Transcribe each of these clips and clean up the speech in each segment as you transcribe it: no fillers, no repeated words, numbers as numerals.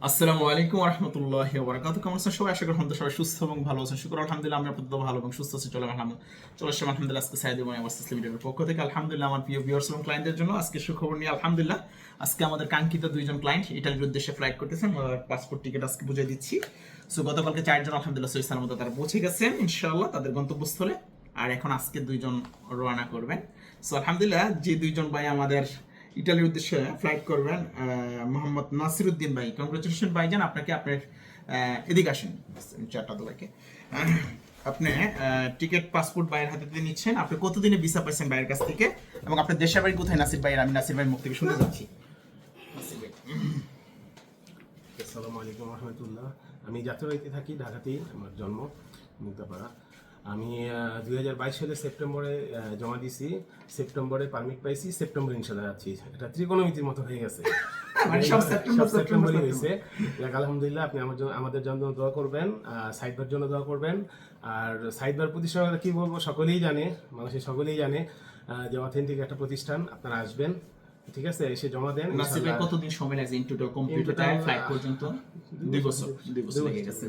আসসালামু আলাইকুম ওয়া রাহমাতুল্লাহি ওয়া বারাকাতুহু। কেমন আছেন সবাই? আশা করি আপনারা সবাই সুস্থ এবং ভালো আছেন। শুকর আলহামদুলিল্লাহ, আমরা আপনাদের ভালো এবং সুস্থ আছি। চলে আসলাম আলহামদুলিল্লাহ আজকে সাইদ এবং আওয়াজ লিমিটেডের পক্ষ থেকে আলহামদুলিল্লাহ আমার প্রিয় ভিউয়ার্স এবং ক্লায়েন্টদের জন্য আজকে সুখবর নিয়ে আলহামদুলিল্লাহ। আজকে আমাদের কাঙ্ক্ষিত দুইজন ক্লায়েন্ট ইতালির উদ্দেশ্যে ফ্লাইট করতেছেন। পাসপোর্ট টিকিট আজকে বুঝিয়ে দিচ্ছি। সো গতকালকে চারজন আলহামদুলিল্লাহ সহি সালামত তারা পৌঁছে গেছেন ইনশাআল্লাহ তাদের গন্তব্যস্থলে। আর এখন আজকে দুইজন রওনা করবেন। সো আলহামদুলিল্লাহ যে দুইজন ভাই আমাদের ইটালির উদ্দেশ্যে ফ্লাইট করবেন, মোহাম্মদ নাসিরউদ্দিন ভাই, কংগ্রেচুলেশন ভাইজান আপনাকে। আপনার এদিকে আসেন চারটা দোলাকে। আপনি টিকিট পাসপোর্ট ভাইয়ের হাতে দিয়ে নিচ্ছেন। আপনি কতদিনে ভিসা পাইছেন ভাইয়ের কাছ থেকে এবং আপনার দেশের বাড়ি কোথায় নাসির ভাইয়ের? আমি নাসির ভাইয়ের মুখ থেকে শুনতে যাচ্ছি। আসসালামু আলাইকুম রহমতুল্লাহ। আমি যাত্রাবাড়িতে থাকি, ঢাকাতেই আমার জন্ম, মুক্তাপাড়া। আমি 2022 সালে সেপ্টেম্বরে জমা দিয়েছি। সেপ্টেম্বরে পারমিট পাইছি, সেপ্টেম্বরে ইনশাল্লাহ যাচ্ছি। এটা ত্রিকোণমিতির মতো হয়ে গেছে, সব সেপ্টেম্বরই হয়েছে। আলহামদুলিল্লাহ। আপনি আমাদের জন্য দোয়া করবেন, সাইদবার জন্য দোয়া করবেন। আর সাইদবার প্রতিষ্ঠান কি বলবো, সকলেই জানে, মানুষের সকলেই জানে যে অথেন্টিক একটা প্রতিষ্ঠান। আপনারা আসবেন, ঠিক আছে, এসে জমা দেন। নাসির ভাই কতদিন সময় লাগছে ইন টোটাল কম্পিউটার ফ্লাইট পর্যন্ত? 2 বছর লেগে গেছে।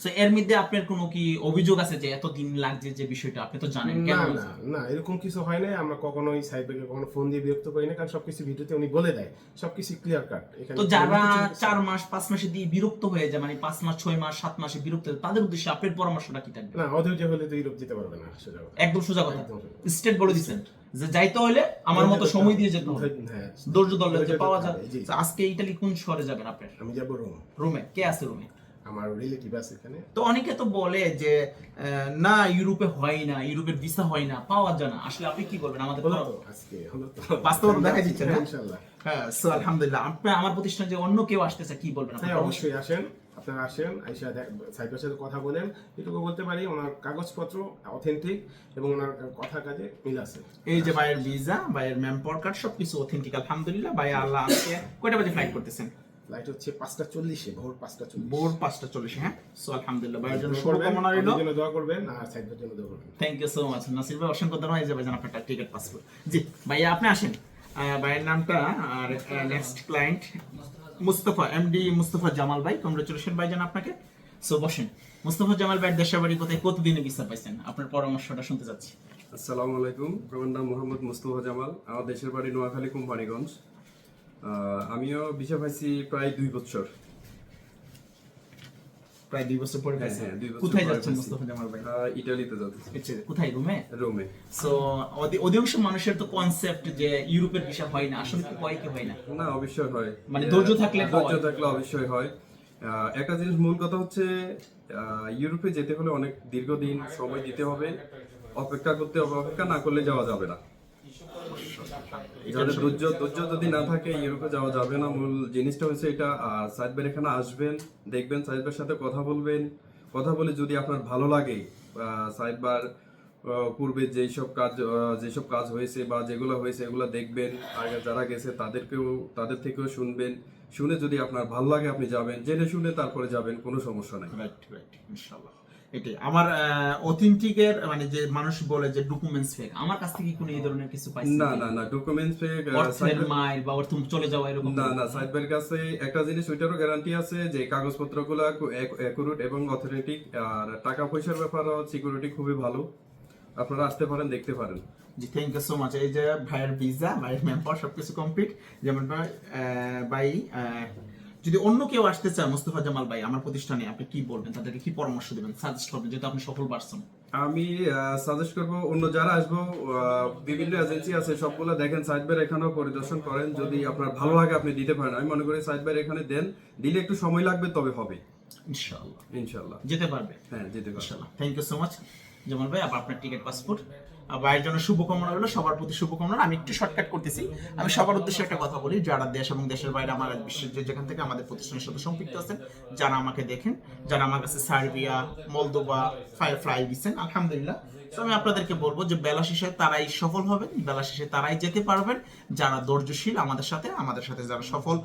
সো এর মধ্যে আপনার কোনো কি অভিযোগ আছে যে এত দিন লাগছে, যে বিষয়টা আপনি তো জানেন? না না না, এরকম কিছু হয় না। আমরা কখনোই সাইডকে কখনো ফোন দিয়ে বিরক্ত করি না, কারণ সবকিছু ভিডিওতে উনি বলে দেয়, সবকিছু ক্লিয়ার কাট। তো যারা 4 মাস 5 মাসে দিয়ে বিরক্ত হয়ে যায়, মানে 5 মাস 6 মাস 7 মাসে বিরক্ত হয়, তাদের উদ্দেশ্যে আপনার পরামর্শটা কি থাকবে? না, অধৈর্য হলে তো ইউরোপ যেতে পারবে না, সোজা কথা, একদম সোজা কথা, স্টেট বলে দিবেন যে যাইতে হলে আমার মতো সময় দিয়ে যেতে হবে, ধৈর্য ধরলে যে পাওয়া যায়। আজকে ইতালি কোন শহরে যাবেন আপনার? আমি যাব রোম। রোমে কে আছে? রোমে আমার রিলেটিভ আছে এখানে। তো অনেকে তো বলে যে না ইউরোপে হয় না, ইউরোপের ভিসা হয় না, পাওয়া যায় না। আসলে আপনি কি বলবেন? আমাদের আজকে বাস্তবতা দেখা দিচ্ছে না ইনশাআল্লাহ। হ্যাঁ, সো আলহামদুলিল্লাহ। আপনি আমার প্রতিষ্ঠান যে অন্য কেউ আসতেছে কি বলবেন? হ্যাঁ, অবশ্যই আসেন, আপনারা আসেন, আইসা সাইবার সাথে কথা বলেন। এটুকু বলতে পারি, ওনার কাগজপত্র অথেন্টিক এবং ওনার কথা কাজে মিল আছে। এই যে ভাইয়ের ভিসা, ভাইয়ের মেম্বার কার্ড সবকিছু অথেন্টিক আলহামদুলিল্লাহ। ভাই আল্লাহ আজকে কয়টা বাজে ফ্লাইট করতেছেন? ফ্লাইট হচ্ছে 5:40, ভোর 5:40। ভোর 5:40। হ্যাঁ, সো আলহামদুলিল্লাহ। ভাইয়ের জন্য শুভকামনা রইল। আপনার জন্য দোয়া করবেন আর সাইবার জন্য দোয়া করবেন। Thank you so much Nasir ভাই, অসংখ্য ধন্যবাদ। এই যে ভাইজান আপনার টিকিট পাসপোর্ট। জি ভাইয়া আপনি আসেন। ভাইয়ের নামটা আর next client Mustafa, MD Mustafa Jamal ভাই, কংগ্রেচুলেশন ভাইজান আপনাকে। সো বসেন। মুস্তাফা জামাল ভাইয়ের দেশের বাড়ি কোথায়, কতদিনে ভিসা পাইছেন? আপনার পরামর্শটা শুনতে চাচ্ছি। আসসালামু আলাইকুম। আমার নাম মোহাম্মদ মুস্তফা জামাল। আমার দেশের বাড়ি নোয়াখালী, কোম্পানিগঞ্জ। আমিও ভিসা পাইছি প্রায় 2 বছর। প্রায় 2 বছর পরে পাইছেন? হ্যাঁ, 2 বছর কোথায় পরে যাচ্ছেন পাইছি। মুস্তাফা জামাল ভাই? ইটালিতে যাচ্ছি। কোথায়? রোমে? রোমে। সো অধিকাংশ মানুষের তো কনসেপ্ট যে ইউরোপের ভিসা হয় না, আসলে কি হয় কি হয় না? না, অবশ্যই হয়। মানে ধৈর্য থাকলে অবশ্যই হয়। একটা জিনিস, মূল কথা হচ্ছে ইউরোপে যেতে হলে অনেক দীর্ঘদিন সময় দিতে হবে, অপেক্ষা করতে হবে। অপেক্ষা না করলে যাওয়া যাবে না। যাদের ধৈর্য যদি না থাকে ইউরোপে যাওয়া যাবে না। মূল জিনিসটা হচ্ছে এটা। সাইদবার এখানে আসবেন, দেখবেন, সাইদবার সাথে কথা বলবেন। কথা বলে যদি আপনার ভালো লাগে, সাইদবার পূর্বে যেসব কাজ হয়েছে বা যেগুলো হয়েছে এগুলো দেখবেন। আগে যারা গেছে তাদের থেকেও শুনবেন। শুনে যদি আপনার ভালো লাগে আপনি যাবেন, জেনে শুনে তারপরে যাবেন, কোনো সমস্যা নাই। রাইট রাইট, ইনশাআল্লাহ। এটাই আমার অথেন্টিকের, মানে যে মানুষ বলে যে ডকুমেন্টস ফেক, আমার কাছ থেকে কোনো এই ধরনের কিছু পাইছেন? না না না, ডকুমেন্টস ফেক, অর্থের মাইর বা অর্থ চলে যাওয়া এরকম না না। সাইদবার কাছে একটা জিনিস, ওইটারও গ্যারান্টি আছে যে কাগজপত্রগুলো অ্যাকুরেট এবং অথেন্টিক। আর টাকা পয়সার ব্যাপারে সিকিউরিটি খুবই ভালো। আপনারা আসতে পারেন, দেখতে পারেন। জি, থ্যাংক ইউ সো মাচ। এই যে ভাইয়ের ভিসা, ভাইয়ের মেম্বার সবকিছু কমপ্লিট। যেমন ভাই যদি অন্য কেউ আসতে চায় মুস্তাফা জামাল ভাই আমার প্রতিষ্ঠানে, আপনি কি বলবেন? তাদেরকে কি পরামর্শ দেবেন, সাজেস্ট করবেন, যেহেতু আপনি সফল পারসন? আমি সাজেস্ট করব, অন্য যারা আসবো, বিভিন্ন এজেন্সি আছে, সবগুলো দেখেন, সাইদবার এখানেও পরিদর্শন করেন। যদি আপনার ভালো লাগে আপনি দিতে পারেন। আমি মনে করি সাইদবার এখানে দেন, দিলে একটু সময় লাগবে, তবে হবে ইনশাআল্লাহ। ইনশাআল্লাহ যেতে পারবে? হ্যাঁ, যেতে পারবে ইনশাআল্লাহ। Thank you so much Jamal ভাই। আপনার টিকিট পাসপোর্ট। ভাইয়ের জন্য শুভকামনা রইল, সবার প্রতি শুভকামনা। আমি একটু শর্টকাট করতেছি। আমি সবার উদ্দেশ্যে একটা কথা বলি, যারা দেশ এবং দেশের বাইরে আমার বিশ্বের যেখান থেকে আমাদের প্রতিষ্ঠানের সাথে সম্পৃক্ত আছেন, যারা আমাকে দেখেন, যারা আমার কাছে সার্বিয়া, মলদোভা ফ্লাই দিচ্ছেন, আলহামদুলিল্লাহ। তো আমি আপনাদেরকে বলবো যে বেলা শেষে তারাই সফল হবেন, বেলা শেষে তারাই যেতে পারবেন যারা ধৈর্যশীল আমাদের সাথে যারা সফল।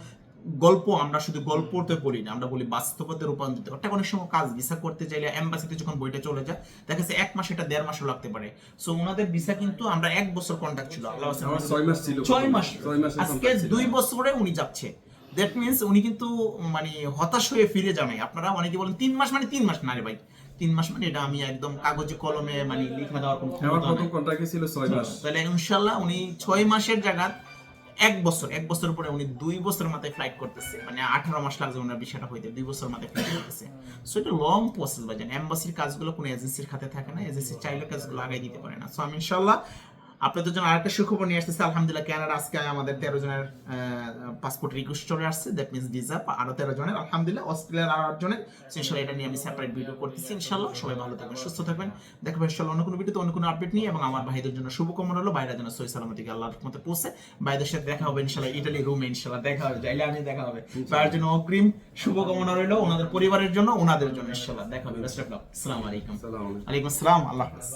গল্প আমরা শুধু গল্পতে বলি না, আমরা বলি বাস্তবতে রূপান্তরিত করতে। অনেক সময় কাজ ভিসা করতে চাইলে এম্বাসিতে যখন বইটা চলে যায়, দেখা যাচ্ছে 1 মাস, এটা 1.5 মাসও লাগতে পারে। সো ওনাদের ভিসা কিন্তু আমরা 1 বছর কন্ট্যাক্ট ছিল, আল্লাহ 6 মাস ছিল। 6 মাস, আজকে 2 বছরে উনি যাচ্ছে। দ্যাট মিনস উনি কিন্তু মানে হতাশ হয়ে ফিরে যান নাই। আপনারা অনেকে বলেন 3 মাস মানে 3 মাস না রে ভাই, 3 মাস মানে এটা আমি একদম কাগজে কলমে মানে লিখে দেওয়ার কোনো আমার ক্ষমতা প্রথম নাই। কন্ট্রাক্টে ছিল 6 মাস। তাহলে ইনশাল্লাহ উনি 6 মাসের জায়গা 1 বছর পরে উনি 2 বছর মাথায় ফ্লাইট করতেছে, মানে 18 মাস লাগছে ওনার বিষয়টা হইতে, 2 বছর মাথায় ফ্লাইট করতেছে। সো এটা লং প্রসেস ভাইজান। এমবাসির কাজগুলো কোনো এজেন্সির হাতে থাকে না, এজেন্সি চাইলে কাজগুলো আগাই দিতে পারে না। সো আমি ইনশাল্লাহ আপনাদের জন্য আরেকটা সুখবর নিয়ে আসতেছি। আলহামদুলিল্লাহ কানাডা আজকে আমাদের 13 জনের পাসপোর্ট রিকোয়েস্ট চলে আসছে, দ্যাট মিনস ভিসা আরো 13 জনের, আলহামদুলিল্লাহ। অস্ট্রেলিয়ার আরো 8 জনের। সো ইনশাল্লাহ এটা নিয়ে আমি সেপারেট ভিডিও করতেছি ইনশাল্লাহ। সবাই ভালো থাকবেন, সুস্থ থাকবেন। দেখবেন ইনশাল্লাহ অন্য কোনো ভিডিওতে অন্য কোনো আপডেট নিয়ে, এবং আমার ভাইদের জন্য শুভকামনা হলো বাইরে যেন সহি সালামতি আল্লাহর রহমতে পৌঁছে। ভাইদের সাথে দেখা হবে ইনশাল্লাহ ইটালি রুমে, ইনশাল্লাহ দেখা হবে, যাইলে আমি দেখা হবে। ভাইয়ের জন্য অগ্রিম শুভকামনা রইলো, ওনাদের পরিবারের জন্য, ওনাদের জন্য ইনশাল্লাহ দেখা হবে। Best of luck. আসসালামু আলাইকুম। আসসালামু আলাইকুম। আলাইকুম আসসালাম, আল্লাহ হাফেজ।